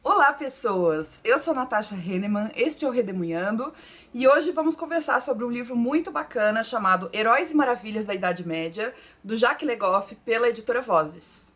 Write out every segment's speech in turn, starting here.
Olá, pessoas! Eu sou Natasha Henneman, este é o Redemoinhando, e hoje vamos conversar sobre um livro muito bacana chamado Heróis e Maravilhas da Idade Média, do Jacques Le Goff, pela editora Vozes.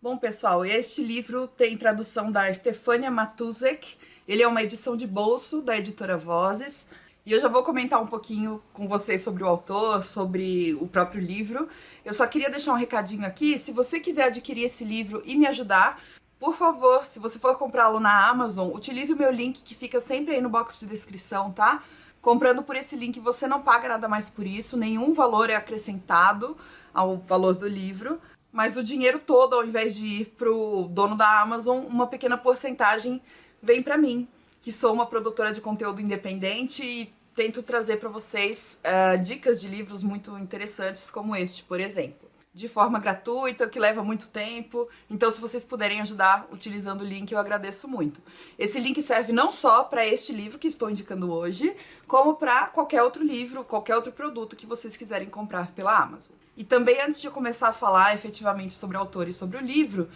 Bom, pessoal, este livro tem tradução da Stefania Matuzek, ele é uma edição de bolso da editora Vozes, e eu já vou comentar um pouquinho com vocês sobre o autor, sobre o próprio livro. Eu só queria deixar um recadinho aqui, se você quiser adquirir esse livro e me ajudar, por favor, se você for comprá-lo na Amazon, utilize o meu link que fica sempre aí no box de descrição, tá? Comprando por esse link você não paga nada mais por isso, nenhum valor é acrescentado ao valor do livro, mas o dinheiro todo, ao invés de ir pro dono da Amazon, uma pequena porcentagem vem pra mim, que sou uma produtora de conteúdo independente e tento trazer para vocês dicas de livros muito interessantes como este, por exemplo. De forma gratuita, que leva muito tempo, então se vocês puderem ajudar utilizando o link, eu agradeço muito. Esse link serve não só para este livro que estou indicando hoje, como para qualquer outro livro, qualquer outro produto que vocês quiserem comprar pela Amazon. E também, antes de eu começar a falar efetivamente sobre o autor e sobre o livro,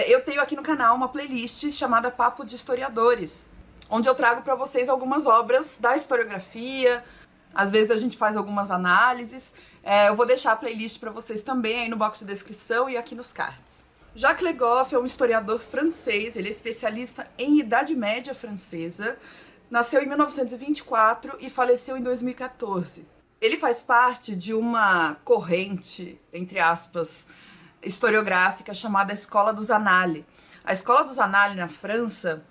eu tenho aqui no canal uma playlist chamada Papo de Historiadores, onde eu trago para vocês algumas obras da historiografia, às vezes a gente faz algumas análises. Eu vou deixar a playlist para vocês também aí no box de descrição e aqui nos cards. Jacques Le Goff é um historiador francês, ele é especialista em Idade Média francesa, nasceu em 1924 e faleceu em 2014. Ele faz parte de uma corrente, entre aspas, historiográfica chamada Escola dos Annales. A Escola dos Annales na França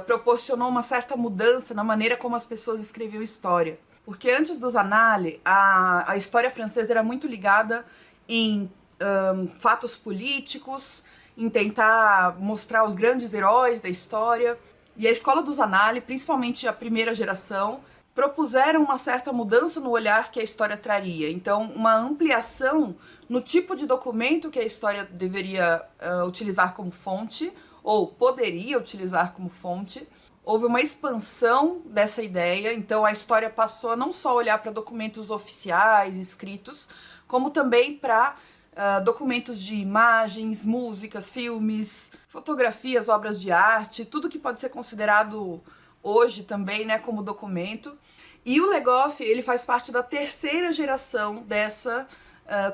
proporcionou uma certa mudança na maneira como as pessoas escreviam história. Porque antes dos Annales, a história francesa era muito ligada em fatos políticos, em tentar mostrar os grandes heróis da história. E a Escola dos Annales, principalmente a primeira geração, propuseram uma certa mudança no olhar que a história traria. Então, uma ampliação no tipo de documento que a história deveria utilizar como fonte, ou poderia utilizar como fonte. Houve uma expansão dessa ideia, então a história passou a não só olhar para documentos oficiais, escritos, como também para documentos de imagens, músicas, filmes, fotografias, obras de arte, tudo que pode ser considerado hoje também, né, como documento. E o Le Goff, ele faz parte da terceira geração dessa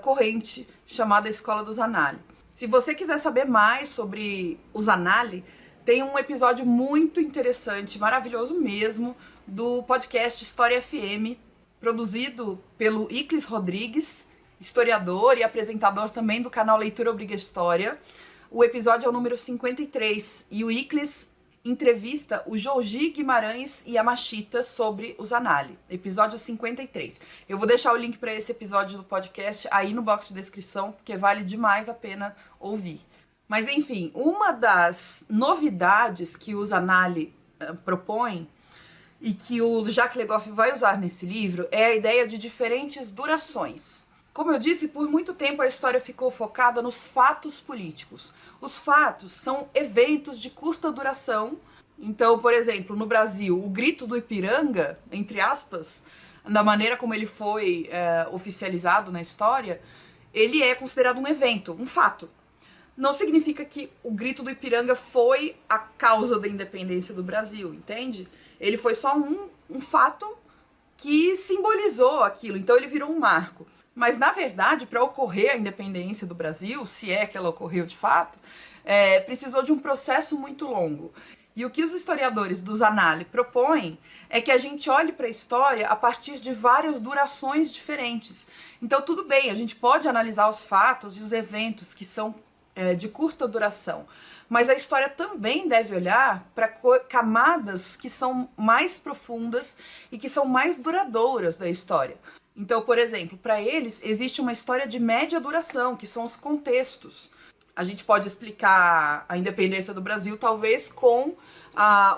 corrente chamada Escola dos Annales. Se você quiser saber mais sobre os Annales, tem um episódio muito interessante, maravilhoso mesmo, do podcast História FM, produzido pelo Iclis Rodrigues, historiador e apresentador também do canal Leitura Obriga História. O episódio é o número 53 e o Iclis entrevista o Jogi Guimarães Yamashita sobre os Annales, episódio 53. Eu vou deixar o link para esse episódio do podcast aí no box de descrição, porque vale demais a pena ouvir. Mas enfim, uma das novidades que os Annales propõem e que o Jacques Le Goff vai usar nesse livro é a ideia de diferentes durações. Como eu disse, por muito tempo a história ficou focada nos fatos políticos. Os fatos são eventos de curta duração. Então, por exemplo, no Brasil, o Grito do Ipiranga, entre aspas, da maneira como ele foi oficializado na história, ele é considerado um evento, um fato. Não significa que o Grito do Ipiranga foi a causa da independência do Brasil, entende? Ele foi só um fato que simbolizou aquilo, então ele virou um marco. Mas, na verdade, para ocorrer a independência do Brasil, se é que ela ocorreu de fato, precisou de um processo muito longo. E o que os historiadores dos Annales propõem é que a gente olhe para a história a partir de várias durações diferentes. Então, tudo bem, a gente pode analisar os fatos e os eventos que são de curta duração, mas a história também deve olhar para camadas que são mais profundas e que são mais duradouras da história. Então, por exemplo, para eles existe uma história de média duração, que são os contextos. A gente pode explicar a independência do Brasil, talvez, com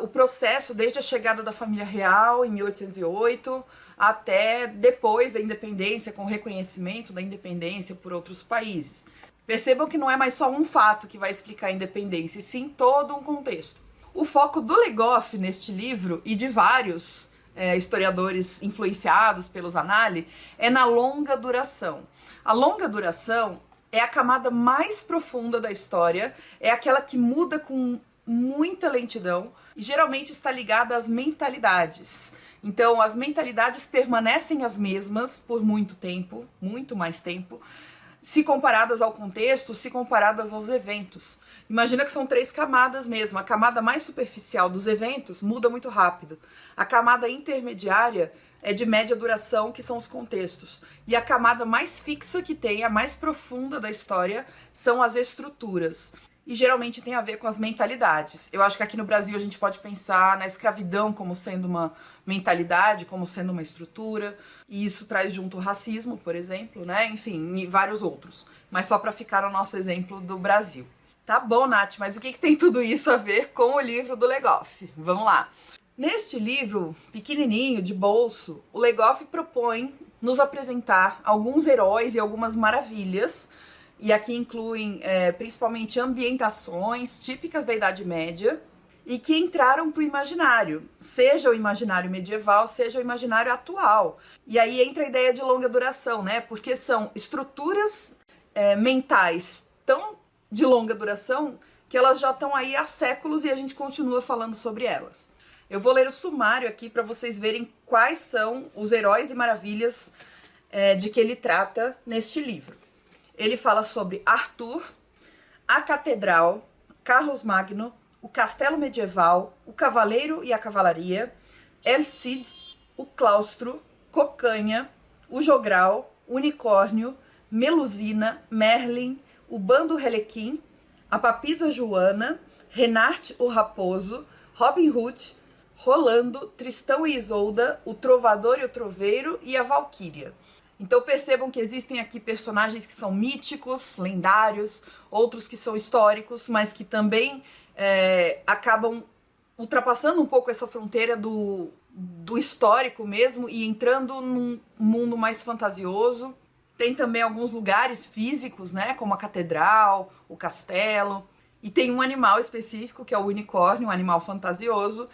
o processo desde a chegada da família real, em 1808, até depois da independência, com o reconhecimento da independência por outros países. Percebam que não é mais só um fato que vai explicar a independência, e sim todo um contexto. O foco do Le Goff neste livro, e de vários historiadores influenciados pelos Annales, é na longa duração. A longa duração é a camada mais profunda da história, é aquela que muda com muita lentidão e geralmente está ligada às mentalidades. Então, as mentalidades permanecem as mesmas por muito tempo, muito mais tempo, se comparadas ao contexto, se comparadas aos eventos. Imagina que são 3 camadas mesmo. A camada mais superficial dos eventos muda muito rápido. A camada intermediária é de média duração, que são os contextos. E a camada mais fixa que tem, a mais profunda da história, são as estruturas. E geralmente tem a ver com as mentalidades. Eu acho que aqui no Brasil a gente pode pensar na escravidão como sendo uma mentalidade, como sendo uma estrutura, e isso traz junto o racismo, por exemplo, né? Enfim, e vários outros. Mas só para ficar no nosso exemplo do Brasil. Tá bom, Nath, mas o que tem tudo isso a ver com o livro do Legoff? Vamos lá. Neste livro, pequenininho, de bolso, o Legoff propõe nos apresentar alguns heróis e algumas maravilhas. E aqui incluem principalmente ambientações típicas da Idade Média e que entraram para o imaginário, seja o imaginário medieval, seja o imaginário atual. E aí entra a ideia de longa duração, né? Porque são estruturas mentais tão de longa duração que elas já estão aí há séculos e a gente continua falando sobre elas. Eu vou ler o sumário aqui para vocês verem quais são os heróis e maravilhas de que ele trata neste livro. Ele fala sobre Arthur, a Catedral, Carlos Magno, o Castelo Medieval, o Cavaleiro e a Cavalaria, El Cid, o Claustro, Cocanha, o Jogral, o Unicórnio, Melusina, Merlin, o Bando Relequim, a Papisa Joana, Renart o Raposo, Robin Hood, Rolando, Tristão e Isolda, o Trovador e o Troveiro e a Valquíria. Então percebam que existem aqui personagens que são míticos, lendários, outros que são históricos, mas que também acabam ultrapassando um pouco essa fronteira do histórico mesmo e entrando num mundo mais fantasioso. Tem também alguns lugares físicos, né, como a catedral, o castelo, e tem um animal específico, que é o unicórnio, um animal fantasioso.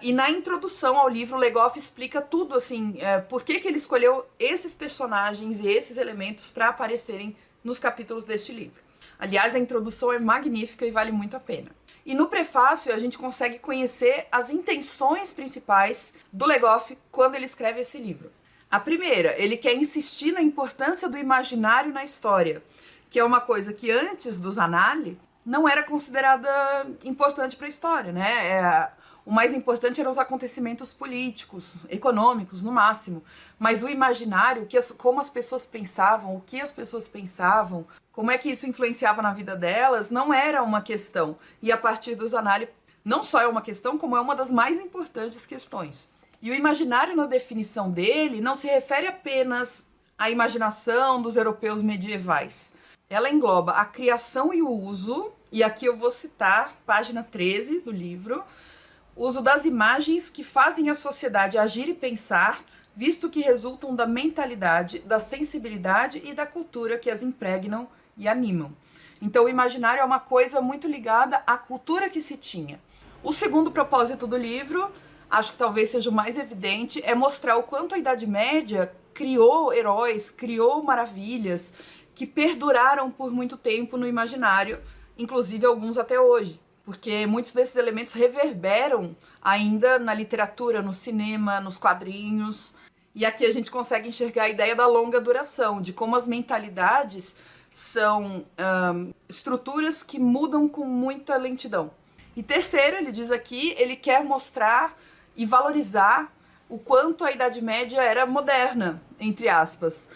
E na introdução ao livro, Legoff explica tudo, assim, por que ele escolheu esses personagens e esses elementos para aparecerem nos capítulos deste livro. Aliás, a introdução é magnífica e vale muito a pena. E no prefácio a gente consegue conhecer as intenções principais do Legoff quando ele escreve esse livro. A primeira, ele quer insistir na importância do imaginário na história, que é uma coisa que antes dos Annales não era considerada importante para a história, né? O mais importante eram os acontecimentos políticos, econômicos, no máximo. Mas o imaginário, como as pessoas pensavam, o que as pessoas pensavam, como é que isso influenciava na vida delas, não era uma questão. E a partir dos Annales, não só é uma questão, como é uma das mais importantes questões. E o imaginário, na definição dele, não se refere apenas à imaginação dos europeus medievais. Ela engloba a criação e o uso, e aqui eu vou citar página 13 do livro, uso das imagens que fazem a sociedade agir e pensar, visto que resultam da mentalidade, da sensibilidade e da cultura que as impregnam e animam. Então o imaginário é uma coisa muito ligada à cultura que se tinha. O segundo propósito do livro, acho que talvez seja o mais evidente, é mostrar o quanto a Idade Média criou heróis, criou maravilhas que perduraram por muito tempo no imaginário, inclusive alguns até hoje. Porque muitos desses elementos reverberam ainda na literatura, no cinema, nos quadrinhos. E aqui a gente consegue enxergar a ideia da longa duração, de como as mentalidades são estruturas que mudam com muita lentidão. E terceiro, ele diz aqui, ele quer mostrar e valorizar o quanto a Idade Média era moderna, entre aspas.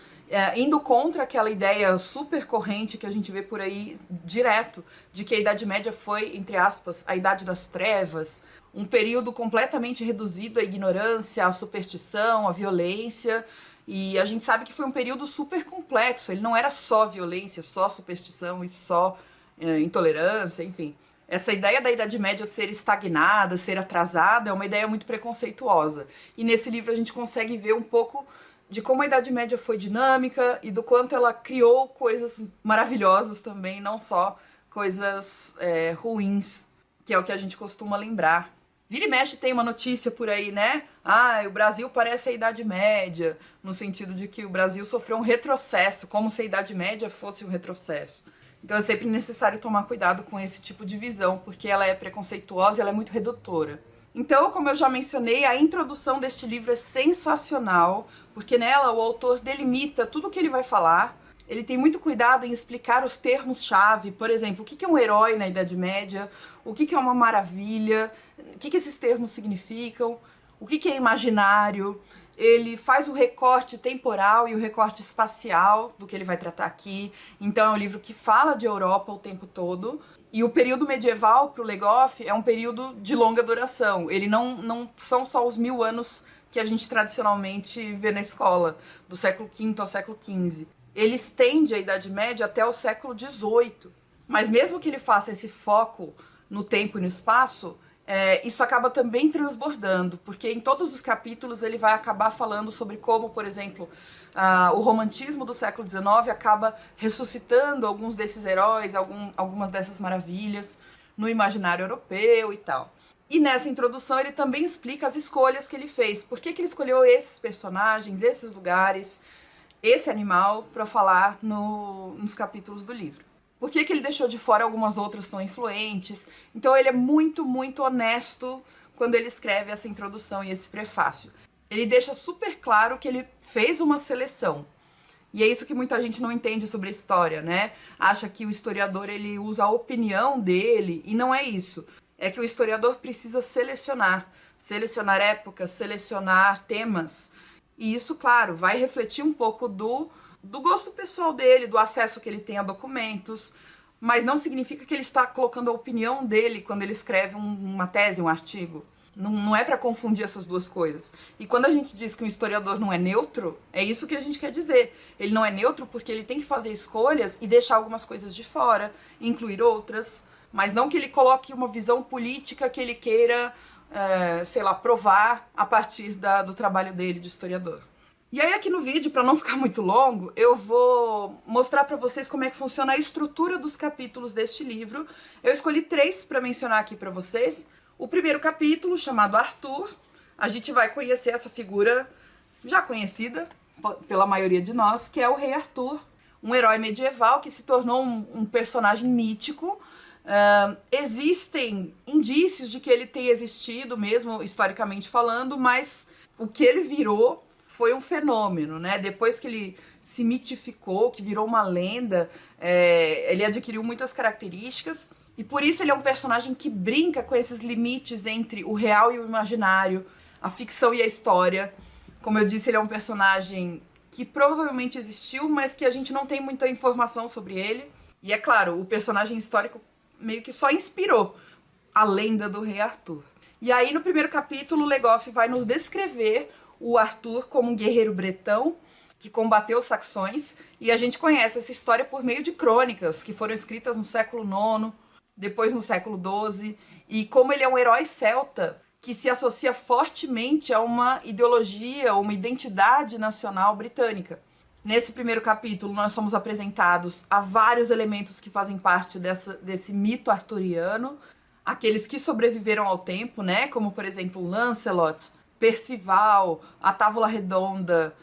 Indo contra aquela ideia super corrente que a gente vê por aí direto, de que a Idade Média foi, entre aspas, a Idade das Trevas, um período completamente reduzido à ignorância, à superstição, à violência, e a gente sabe que foi um período super complexo, ele não era só violência, só superstição e só intolerância, enfim. Essa ideia da Idade Média ser estagnada, ser atrasada, é uma ideia muito preconceituosa. E nesse livro a gente consegue ver um pouco de como a Idade Média foi dinâmica e do quanto ela criou coisas maravilhosas também, não só coisas ruins, que é o que a gente costuma lembrar. Vira e mexe tem uma notícia por aí, né? Ah, o Brasil parece a Idade Média, no sentido de que o Brasil sofreu um retrocesso, como se a Idade Média fosse um retrocesso. Então é sempre necessário tomar cuidado com esse tipo de visão, porque ela é preconceituosa e ela é muito redutora. Então, como eu já mencionei, a introdução deste livro é sensacional, porque nela o autor delimita tudo o que ele vai falar. Ele tem muito cuidado em explicar os termos-chave, por exemplo, o que é um herói na Idade Média, o que é uma maravilha, o que esses termos significam, o que é imaginário. Ele faz o recorte temporal e o recorte espacial do que ele vai tratar aqui. Então é um livro que fala de Europa o tempo todo. E o período medieval para o Legoff é um período de longa duração. Ele não são só os 1000 anos que a gente tradicionalmente vê na escola, do século V ao século XV. Ele estende a Idade Média até o século XVIII. Mas mesmo que ele faça esse foco no tempo e no espaço, isso acaba também transbordando, porque em todos os capítulos ele vai acabar falando sobre como, por exemplo, o romantismo do século XIX acaba ressuscitando alguns desses heróis, algumas dessas maravilhas no imaginário europeu e tal. E nessa introdução ele também explica as escolhas que ele fez, por que ele escolheu esses personagens, esses lugares, esse animal para falar nos capítulos do livro. Por que ele deixou de fora algumas outras tão influentes? Então ele é muito, muito honesto quando ele escreve essa introdução e esse prefácio. Ele deixa super claro que ele fez uma seleção. E é isso que muita gente não entende sobre a história, né? Acha que o historiador ele usa a opinião dele, e não é isso. É que o historiador precisa selecionar épocas, selecionar temas. E isso, claro, vai refletir um pouco do gosto pessoal dele, do acesso que ele tem a documentos, mas não significa que ele está colocando a opinião dele quando ele escreve uma tese, um artigo. Não é para confundir essas duas coisas. E quando a gente diz que um historiador não é neutro, é isso que a gente quer dizer. Ele não é neutro porque ele tem que fazer escolhas e deixar algumas coisas de fora, incluir outras, mas não que ele coloque uma visão política que ele queira, sei lá, provar a partir do trabalho dele de historiador. E aí aqui no vídeo, para não ficar muito longo, eu vou mostrar para vocês como é que funciona a estrutura dos capítulos deste livro. Eu escolhi 3 para mencionar aqui para vocês. O primeiro capítulo, chamado Arthur, a gente vai conhecer essa figura já conhecida pela maioria de nós, que é o rei Arthur, um herói medieval que se tornou um personagem mítico. Existem indícios de que ele tenha existido mesmo, historicamente falando, mas o que ele virou foi um fenômeno, né? Depois que ele se mitificou, que virou uma lenda, ele adquiriu muitas características e por isso ele é um personagem que brinca com esses limites entre o real e o imaginário, a ficção e a história. Como eu disse, ele é um personagem que provavelmente existiu, mas que a gente não tem muita informação sobre ele. E é claro, o personagem histórico meio que só inspirou a lenda do rei Arthur. E aí no primeiro capítulo, Legoff vai nos descrever o Arthur como um guerreiro bretão que combateu os saxões, e a gente conhece essa história por meio de crônicas que foram escritas no século IX, depois no século XII, e como ele é um herói celta que se associa fortemente a uma ideologia, uma identidade nacional britânica. Nesse primeiro capítulo nós somos apresentados a vários elementos que fazem parte desse mito arturiano, aqueles que sobreviveram ao tempo, né? Como por exemplo Lancelot, Percival, a Távola Redonda,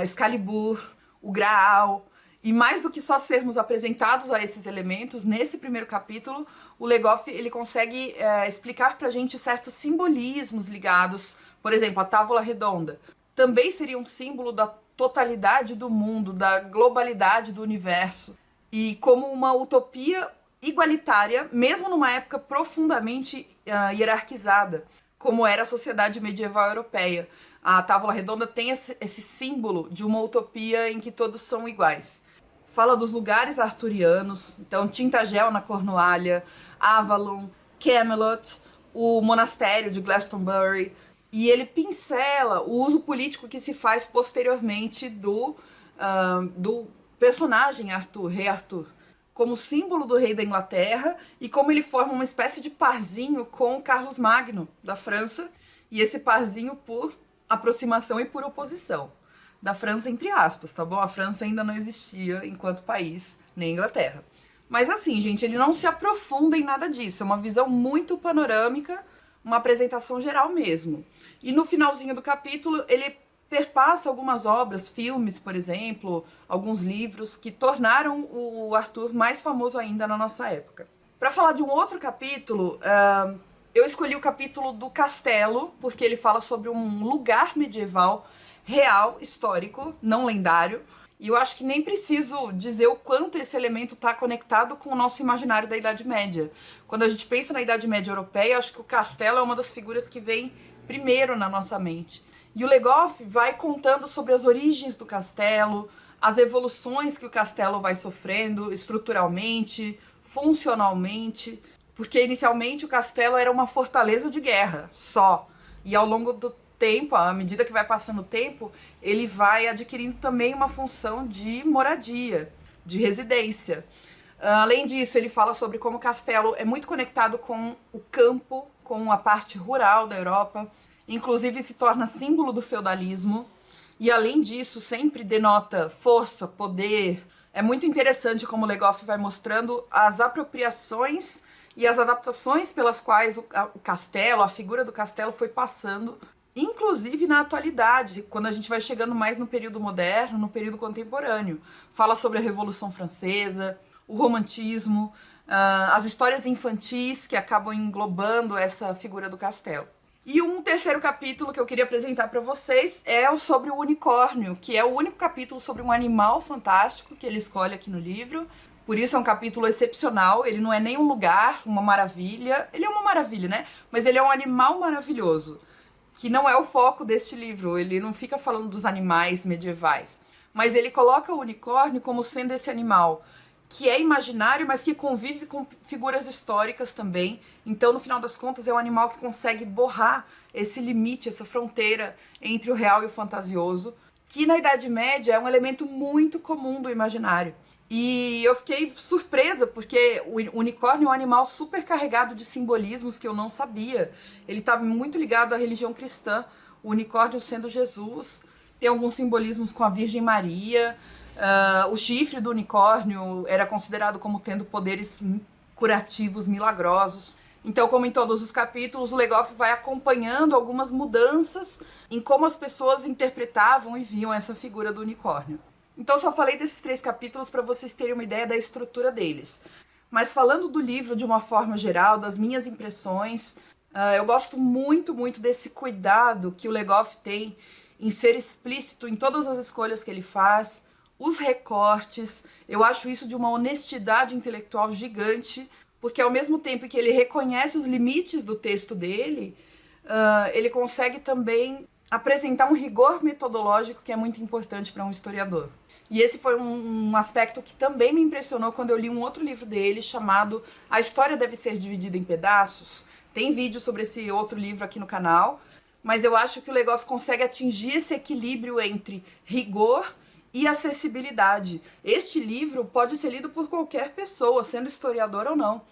Excalibur, o Graal. E mais do que só sermos apresentados a esses elementos, nesse primeiro capítulo, o Legoff ele consegue explicar pra gente certos simbolismos ligados, por exemplo, a Távola Redonda. Também seria um símbolo da totalidade do mundo, da globalidade do universo. E como uma utopia igualitária, mesmo numa época profundamente hierarquizada, como era a sociedade medieval europeia. A Távola Redonda tem esse símbolo de uma utopia em que todos são iguais. Fala dos lugares arturianos, então Tintagel na Cornualha, Avalon, Camelot, o monastério de Glastonbury, e ele pincela o uso político que se faz posteriormente do personagem Arthur, rei Arthur, como símbolo do rei da Inglaterra e como ele forma uma espécie de parzinho com Carlos Magno, da França, e esse parzinho por aproximação e por oposição. Da França, entre aspas, tá bom? A França ainda não existia enquanto país, nem a Inglaterra. Mas assim, gente, ele não se aprofunda em nada disso, é uma visão muito panorâmica, uma apresentação geral mesmo. E no finalzinho do capítulo, ele perpassa algumas obras, filmes, por exemplo, alguns livros que tornaram o Arthur mais famoso ainda na nossa época. Para falar de um outro capítulo, eu escolhi o capítulo do castelo, porque ele fala sobre um lugar medieval real, histórico, não lendário. E eu acho que nem preciso dizer o quanto esse elemento está conectado com o nosso imaginário da Idade Média. Quando a gente pensa na Idade Média europeia, acho que o castelo é uma das figuras que vem primeiro na nossa mente. E o Le Goff vai contando sobre as origens do castelo, as evoluções que o castelo vai sofrendo estruturalmente, funcionalmente, porque inicialmente o castelo era uma fortaleza de guerra, só. E ao longo do tempo, à medida que vai passando o tempo, ele vai adquirindo também uma função de moradia, de residência. Além disso, ele fala sobre como o castelo é muito conectado com o campo, com a parte rural da Europa, inclusive se torna símbolo do feudalismo, e além disso sempre denota força, poder. É muito interessante como Le Goff vai mostrando as apropriações e as adaptações pelas quais o castelo, a figura do castelo foi passando, inclusive na atualidade, quando a gente vai chegando mais no período moderno, no período contemporâneo. Fala sobre a Revolução Francesa, o romantismo, as histórias infantis que acabam englobando essa figura do castelo. E um terceiro capítulo que eu queria apresentar para vocês é o sobre o unicórnio, que é o único capítulo sobre um animal fantástico que ele escolhe aqui no livro. Por isso é um capítulo excepcional, ele não é nem um lugar, uma maravilha. Ele é uma maravilha, né? Mas ele é um animal maravilhoso, que não é o foco deste livro. Ele não fica falando dos animais medievais. Mas ele coloca o unicórnio como sendo esse animal que é imaginário, mas que convive com figuras históricas também. Então, no final das contas, é um animal que consegue borrar esse limite, essa fronteira entre o real e o fantasioso, que na Idade Média é um elemento muito comum do imaginário. E eu fiquei surpresa, porque o unicórnio é um animal super carregado de simbolismos que eu não sabia. Ele está muito ligado à religião cristã, o unicórnio sendo Jesus, tem alguns simbolismos com a Virgem Maria. O chifre do unicórnio era considerado como tendo poderes curativos milagrosos. Então, como em todos os capítulos, o Le Goff vai acompanhando algumas mudanças em como as pessoas interpretavam e viam essa figura do unicórnio. Então, só falei desses 3 capítulos para vocês terem uma ideia da estrutura deles. Mas falando do livro de uma forma geral, das minhas impressões, eu gosto muito, muito desse cuidado que o Le Goff tem em ser explícito em todas as escolhas que ele faz, os recortes. Eu acho isso de uma honestidade intelectual gigante, porque ao mesmo tempo que ele reconhece os limites do texto dele, ele consegue também apresentar um rigor metodológico que é muito importante para um historiador. E esse foi um aspecto que também me impressionou quando eu li um outro livro dele chamado A História Deve Ser Dividida em Pedaços. Tem vídeo sobre esse outro livro aqui no canal, mas eu acho que o Le Goff consegue atingir esse equilíbrio entre rigor e acessibilidade. Este livro pode ser lido por qualquer pessoa, sendo historiador ou não.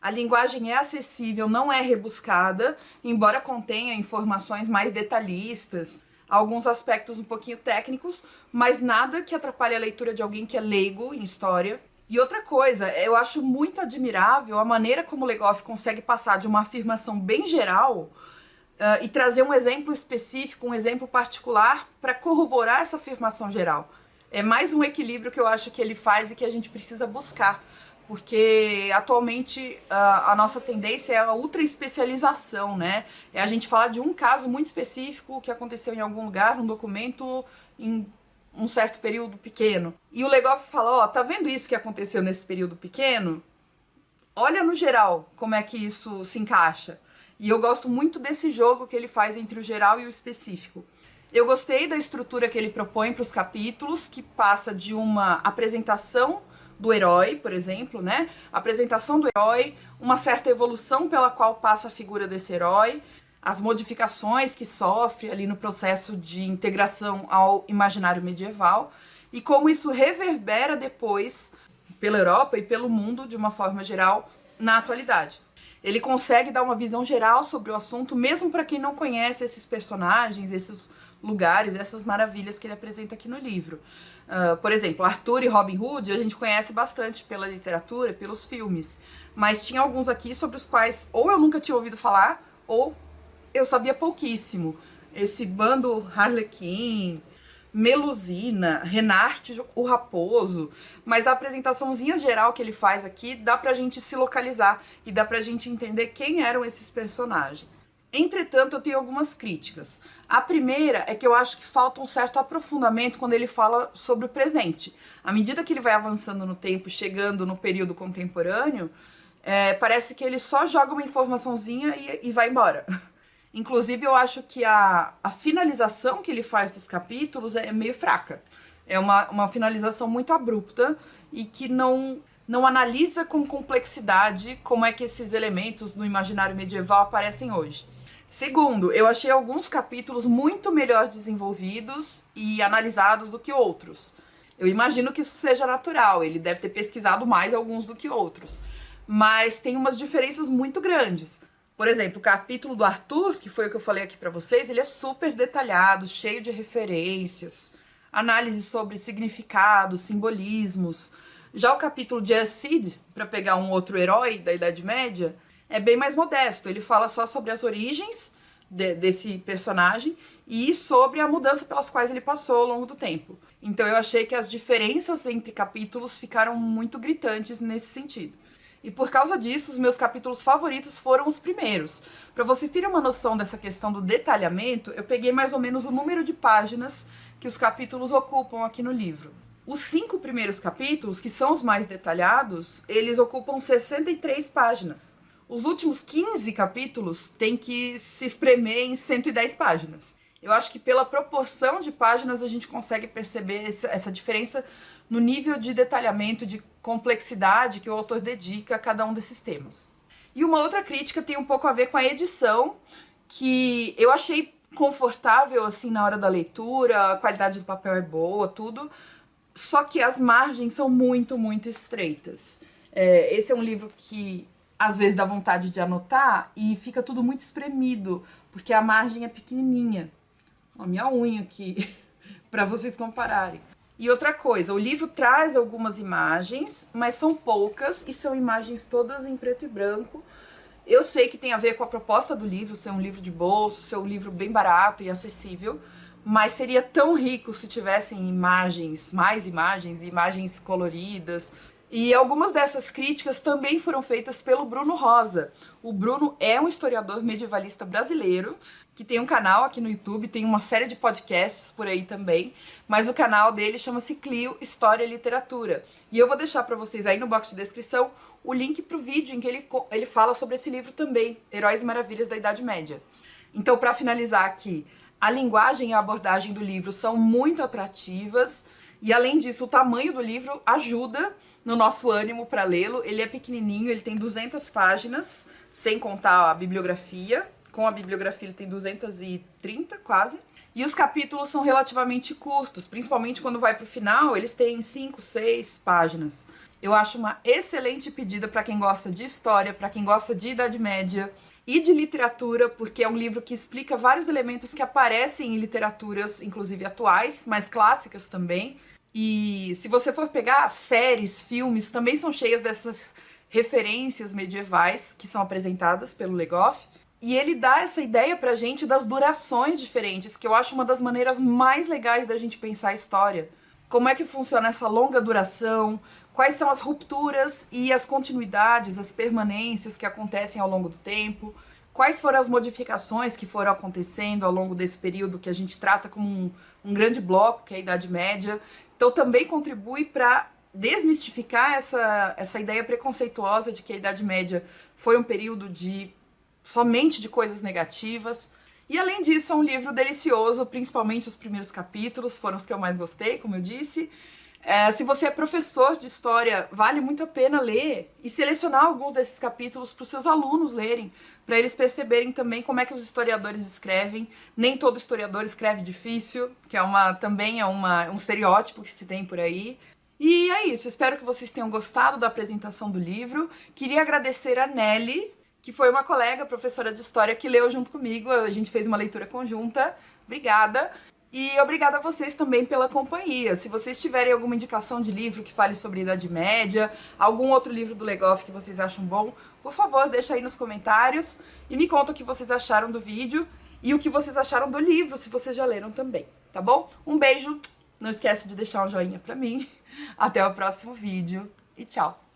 A linguagem é acessível, não é rebuscada, embora contenha informações mais detalhistas, alguns aspectos um pouquinho técnicos, mas nada que atrapalhe a leitura de alguém que é leigo em história. E outra coisa, eu acho muito admirável a maneira como o Le Goff consegue passar de uma afirmação bem geral e trazer um exemplo específico, um exemplo particular para corroborar essa afirmação geral. É mais um equilíbrio que eu acho que ele faz e que a gente precisa buscar, porque atualmente a nossa tendência é a ultra especialização, né? É a gente falar de um caso muito específico que aconteceu em algum lugar, num documento, em um certo período pequeno. E o Le Goff fala, ó, tá vendo isso que aconteceu nesse período pequeno? Olha no geral como é que isso se encaixa. E eu gosto muito desse jogo que ele faz entre o geral e o específico. Eu gostei da estrutura que ele propõe para os capítulos, que passa de uma apresentação do herói, por exemplo, né? Apresentação do herói, uma certa evolução pela qual passa a figura desse herói, as modificações que sofre ali no processo de integração ao imaginário medieval e como isso reverbera depois pela Europa e pelo mundo de uma forma geral na atualidade. Ele consegue dar uma visão geral sobre o assunto, mesmo para quem não conhece esses personagens, esses lugares, essas maravilhas que ele apresenta aqui no livro. Por exemplo, Arthur e Robin Hood a gente conhece bastante pela literatura, pelos filmes, mas tinha alguns aqui sobre os quais ou eu nunca tinha ouvido falar, ou eu sabia pouquíssimo. Esse bando Harlequin, Melusina, Renarte o Raposo, mas a apresentaçãozinha geral que ele faz aqui dá pra gente se localizar e dá pra gente entender quem eram esses personagens. Entretanto, eu tenho algumas críticas. A primeira é que eu acho que falta um certo aprofundamento quando ele fala sobre o presente. À medida que ele vai avançando no tempo, chegando no período contemporâneo, parece que ele só joga uma informaçãozinha e vai embora. Inclusive, eu acho que a finalização que ele faz dos capítulos é meio fraca. É uma finalização muito abrupta e que não analisa com complexidade como é que esses elementos no imaginário medieval aparecem hoje. Segundo, eu achei alguns capítulos muito melhor desenvolvidos e analisados do que outros. Eu imagino que isso seja natural, ele deve ter pesquisado mais alguns do que outros. Mas tem umas diferenças muito grandes. Por exemplo, o capítulo do Arthur, que foi o que eu falei aqui pra vocês, ele é super detalhado, cheio de referências, análise sobre significados, simbolismos. Já o capítulo de Acid, para pegar um outro herói da Idade Média, é bem mais modesto. Ele fala só sobre as origens desse personagem e sobre a mudança pelas quais ele passou ao longo do tempo. Então eu achei que as diferenças entre capítulos ficaram muito gritantes nesse sentido. E por causa disso, os meus capítulos favoritos foram os primeiros. Para vocês terem uma noção dessa questão do detalhamento, eu peguei mais ou menos o número de páginas que os capítulos ocupam aqui no livro. Os 5 primeiros capítulos, que são os mais detalhados, eles ocupam 63 páginas. Os últimos 15 capítulos têm que se espremer em 110 páginas. Eu acho que pela proporção de páginas a gente consegue perceber essa diferença no nível de detalhamento, de complexidade que o autor dedica a cada um desses temas. E uma outra crítica tem um pouco a ver com a edição, que eu achei confortável assim na hora da leitura, a qualidade do papel é boa, tudo, só que as margens são muito, muito estreitas. Esse é um livro que às vezes dá vontade de anotar e fica tudo muito espremido, porque a margem é pequenininha. A minha unha aqui, para vocês compararem. E outra coisa, o livro traz algumas imagens, mas são poucas e são imagens todas em preto e branco. Eu sei que tem a ver com a proposta do livro, ser um livro de bolso, ser um livro bem barato e acessível, mas seria tão rico se tivessem imagens, mais imagens, imagens coloridas. E algumas dessas críticas também foram feitas pelo Bruno Rosa. O Bruno é um historiador medievalista brasileiro, que tem um canal aqui no YouTube, tem uma série de podcasts por aí também, mas o canal dele chama-se Clio História e Literatura. E eu vou deixar para vocês aí no box de descrição o link para o vídeo em que ele fala sobre esse livro também, Heróis e Maravilhas da Idade Média. Então, para finalizar aqui, a linguagem e a abordagem do livro são muito atrativas, e além disso, o tamanho do livro ajuda no nosso ânimo para lê-lo. Ele é pequenininho, ele tem 200 páginas, sem contar a bibliografia. Com a bibliografia ele tem 230 quase. E os capítulos são relativamente curtos, principalmente quando vai para o final, eles têm 5, 6 páginas. Eu acho uma excelente pedida para quem gosta de história, para quem gosta de Idade Média e de literatura, porque é um livro que explica vários elementos que aparecem em literaturas, inclusive atuais, mas clássicas também. E se você for pegar séries, filmes, também são cheias dessas referências medievais que são apresentadas pelo Le Goff. E ele dá essa ideia pra gente das durações diferentes, que eu acho uma das maneiras mais legais da gente pensar a história. Como é que funciona essa longa duração, quais são as rupturas e as continuidades, as permanências que acontecem ao longo do tempo, quais foram as modificações que foram acontecendo ao longo desse período que a gente trata como um grande bloco, que é a Idade Média. Então também contribui para desmistificar essa ideia preconceituosa de que a Idade Média foi um período somente de coisas negativas. E além disso, é um livro delicioso, principalmente os primeiros capítulos, foram os que eu mais gostei, como eu disse. Se você é professor de história, vale muito a pena ler e selecionar alguns desses capítulos para os seus alunos lerem, para eles perceberem também como é que os historiadores escrevem. Nem todo historiador escreve difícil, que também é um estereótipo que se tem por aí. E é isso, espero que vocês tenham gostado da apresentação do livro. Queria agradecer a Nelly, que foi uma colega, professora de história, que leu junto comigo. A gente fez uma leitura conjunta. Obrigada! E obrigada a vocês também pela companhia. Se vocês tiverem alguma indicação de livro que fale sobre a Idade Média, algum outro livro do Legoff que vocês acham bom, por favor, deixa aí nos comentários e me conta o que vocês acharam do vídeo e o que vocês acharam do livro, se vocês já leram também, tá bom? Um beijo, não esquece de deixar um joinha pra mim. Até o próximo vídeo e tchau!